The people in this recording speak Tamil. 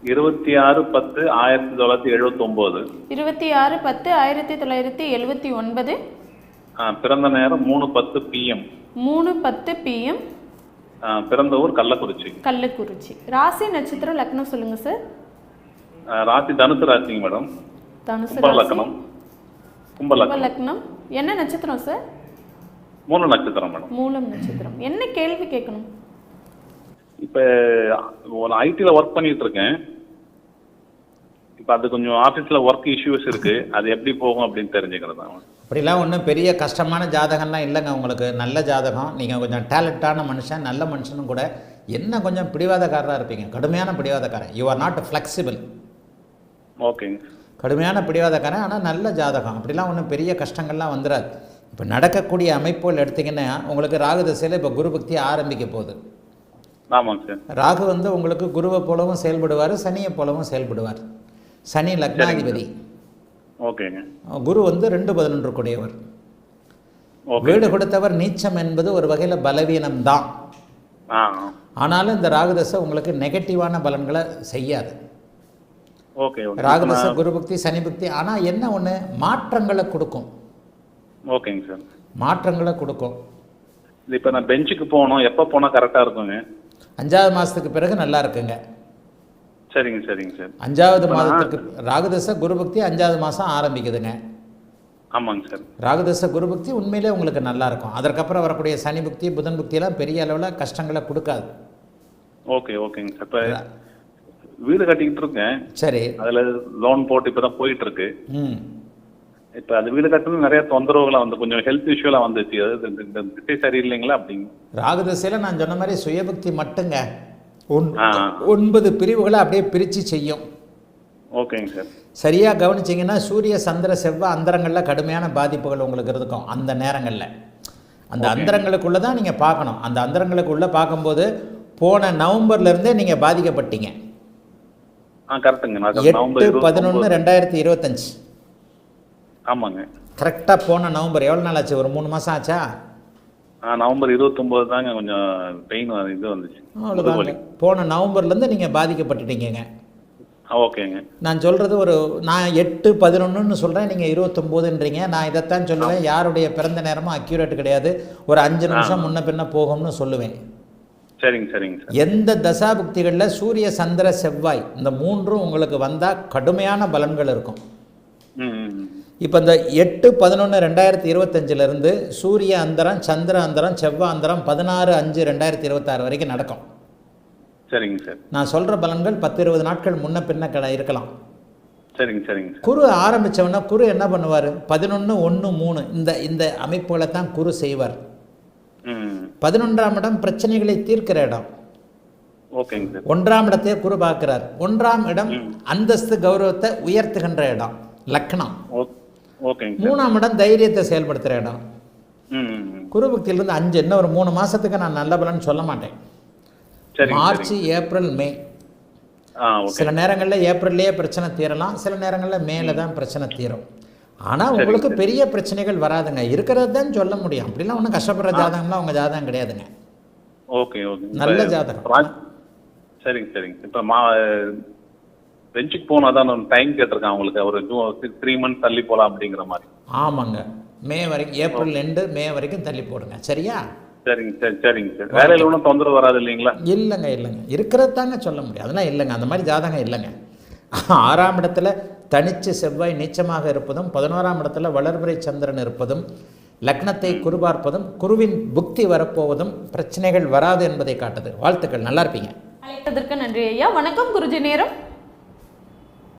26/10/1979. 26/10/1979. பிறந்த நேரம் 3:10 PM. 3:10 PM. பிறந்த ஊர் கள்ளக்குறிச்சி. கள்ளக்குறிச்சி. ராசி நட்சத்திரம் லக்னம் சொல்லுங்க சார். ராசி தனுசு ராசிங்க மேடம். தனுசு லக்னம். கும்ப லக்னம். என்ன நட்சத்திரம் சார்? மூல நட்சத்திரம் மேடம். மூலம் நட்சத்திரம். என்ன கேள்வி கேட்கணும்? இப்போ ஒரு ஐடில ஒர்க் பண்ணிட்டு இருக்கேன். இப்போ அது கொஞ்சம் ஆஃபீஸில் ஒர்க் இஷ்யூஸ் இருக்கு. அது எப்படி போகும் அப்படின்னு தெரிஞ்சுக்கிறது. அப்படிலாம் ஒன்றும் பெரிய கஷ்டமான ஜாதகம்லாம் இல்லைங்க. உங்களுக்கு நல்ல ஜாதகம். நீங்கள் கொஞ்சம் டேலண்டான மனுஷன், நல்ல மனுஷனும் கூட. என்ன கொஞ்சம் பிடிவாதக்காரராக இருப்பீங்க, கடுமையான பிடிவாதக்காரன். You are not flexible. ஓகேங்க. கடுமையான பிடிவாதக்காரன், ஆனால் நல்ல ஜாதகம். அப்படிலாம் ஒன்றும் பெரிய கஷ்டங்கள்லாம் வந்துடாது. இப்போ நடக்கக்கூடிய அமைப்புகள் எடுத்திங்கன்னா உங்களுக்கு ராகு திசையில் இப்போ குரு பக்தி ஆரம்பிக்க போகுது. ஆமாங்க சார். ராகு வந்து உங்களுக்கு குருவை போலவும் செயல்படுவார், சனியை போலவும் செயல்படுவார். சனி லக்னாதிபதி. ஓகேங்க. குரு வந்து 2-11 கூடியவர். வீடு கொடுத்தவர் நீச்சம் என்பது ஒரு வகையில் பலவீனம்தான். ஆனாலும் இந்த ராகுதசை உங்களுக்கு நெகட்டிவான பலன்களை செய்யாது. ராகுதசை குரு பக்தி சனி பக்தி. ஆனால் என்ன ஒன்று, மாற்றங்களை கொடுக்கும். ஓகேங்க சார். மாற்றங்களை கொடுக்கும். இப்போ நான் பெஞ்சுக்கு போகணும், எப்போ போனால் கரெக்டாக இருக்குங்க? 5வது மாதத்துக்கு பிறகு நல்லா இருக்குங்க. சரிங்க சரிங்க சார். 5வது மாதத்துக்கு ராகுதசை குருபக்தி 5வது மாதம் ஆரம்பிக்குதுங்க. ஆமாங்க சார். ராகுதசை குருபக்தி உண்மையிலே உங்களுக்கு நல்லா இருக்கும். அதற்கப்புறம் வரக்கூடிய சனி பக்தி புதன் பக்தியெல்லாம் பெரிய அளவில் கஷ்டங்களை கொடுக்காது. ஓகே ஓகேங்க சார். இப்போ வீடு கட்டிக்கிட்டு இருக்கேன். சரி. அதில் லோன் போட்டு இப்போ தான் போயிட்டு இருக்கு. இப்போ அது வீடு கட்டணும் நிறைய தொந்தரவுகளாக வந்து கொஞ்சம் ஹெல்த் இஷ்யூலாம் வந்துச்சு. அது இந்த திசை சரியில்லைங்களா அப்படிங்க? ராகுதசையில் நான் சொன்ன மாதிரி சுயபக்தி மட்டுங்க 9 பிரிவுகளை அப்படியே பிரித்து செய்யும். ஓகேங்க சார். சரியாக கவனிச்சிங்கன்னா சூரிய சந்திர செவ்வாய் அந்தரங்களில் கடுமையான பாதிப்புகள் உங்களுக்கு இருக்கும். அந்த நேரங்களில் அந்த அந்தரங்களுக்குள்ளே தான் நீங்கள் பார்க்கணும். அந்த அந்தரங்களுக்குள்ளே பார்க்கும்போது போன நவம்பர்லேருந்தே நீங்கள் பாதிக்கப்பட்டீங்க. கரெக்டுங்க. 8/11/2025. ஆமாங்க. கரெக்டாக போன நவம்பர். எவ்வளோ நாள் ஆச்சு? ஒரு 3 மாதம் ஆச்சா? நவம்பர் 29 தாங்க கொஞ்சம் பெயின் இது வந்துச்சு. அவ்வளோதாங்க. போன நவம்பர்லேருந்து நீங்கள் பாதிக்கப்பட்டுட்டீங்க. ஓகேங்க. நான் சொல்கிறது நான் 8/11ன்னு சொல்கிறேன், நீங்கள் 29ன்றீங்க. நான் இதைத்தான் சொல்லுவேன். யாருடைய பிறந்த நேரமும் அக்யூரேட் கிடையாது. ஒரு 5 நிமிஷம் முன்ன பின்ன போகும்னு சொல்லுவேன். சரிங்க சரிங்க சார். எந்த தசாபுக்திகளில் சூரிய சந்திர செவ்வாய் இந்த 3ம் உங்களுக்கு வந்தால் கடுமையான பலன்கள் இருக்கும். இப்போ இந்த 8/11/2025 சூரிய அந்தரம், சந்திர அந்தரம், செவ்வாய் அந்தரம் 16/5/2026 வரைக்கும் நடக்கும். சரிங்க சார். நான் சொல்கிற பலன்கள் 10-20 நாட்கள் முன்ன பின்ன இருக்கலாம். சரிங்க சரிங்க. குரு ஆரம்பித்தவொன்னா குரு என்ன பண்ணுவார்? 11-1-3 இந்த அமைப்புகளை தான் குரு செய்வார். 11ஆம் இடம் பிரச்சனைகளை தீர்க்கிற இடம். ஓகேங்க சார். 1ஆம் இடத்தையே குரு பார்க்கிறார். 1ஆம் இடம் அந்தஸ்து கௌரவத்தை உயர்த்துகின்ற இடம் லக்னம். 3ஆம் இடம் தைரியத்தை செயல்படுத்துகிற இடம். குரு பக்தியிலிருந்து 5 இன்னும் ஒரு 3 மாதத்துக்கு நான் நல்ல பலன் சொல்ல மாட்டேன். மார்ச், ஏப்ரல், மே. சில நேரங்களில் ஏப்ரல்லையே பிரச்சனை தீரலாம், சில நேரங்களில் மேலே தான் பிரச்சனை தீரும். ஆனால் உங்களுக்கு பெரிய பிரச்சனைகள் வராதுங்க. இருக்கிறது தான் சொல்ல முடியும். அப்படிலாம் ஒன்றும் கஷ்டப்படுற ஜாதகம்லாம் உங்கள் ஜாதகம் கிடையாதுங்க. Okay okay. நல்ல ஜாதகம். சரிங்க சரிங்க. இப்போ பெஞ்சுக்கு போனால் தான் டைம் கேட்டிருக்கேன் அவங்களுக்கு. ஒரு 3 மந்த்ஸ் தள்ளி போகலாம் அப்படிங்கிற மாதிரி. ஆமாங்க. மே வரைக்கும், ஏப்ரல் எண்டு மே வரைக்கும் தள்ளி போடுங்க. சரியா? சரிங்க சார். சரிங்க சார். வேலையில் ஒன்றும் தொந்தரவு வராது இல்லைங்களா? இல்லைங்க இல்லைங்க. இருக்கிறது தாங்க சொல்ல முடியும். அதெல்லாம் இல்லைங்க. அந்த மாதிரி ஜாதகம் இல்லைங்க. 6ஆம் இடத்துல தனிச்சு செவ்வாய் நீச்சமாக இருப்பதும், 11ஆம் இடத்துல வளர்பிறை சந்திரன் இருப்பதும், லக்னத்தை குரு பார்ப்பதும், குருவின் புக்தி வரப்போவதும் பிரச்சனைகள் வராது என்பதை காட்டுது. வாழ்த்துக்கள். நல்லா இருப்பீங்க. அழைத்ததற்கு நன்றி ஐயா. வணக்கம் குருஜி. நேரம்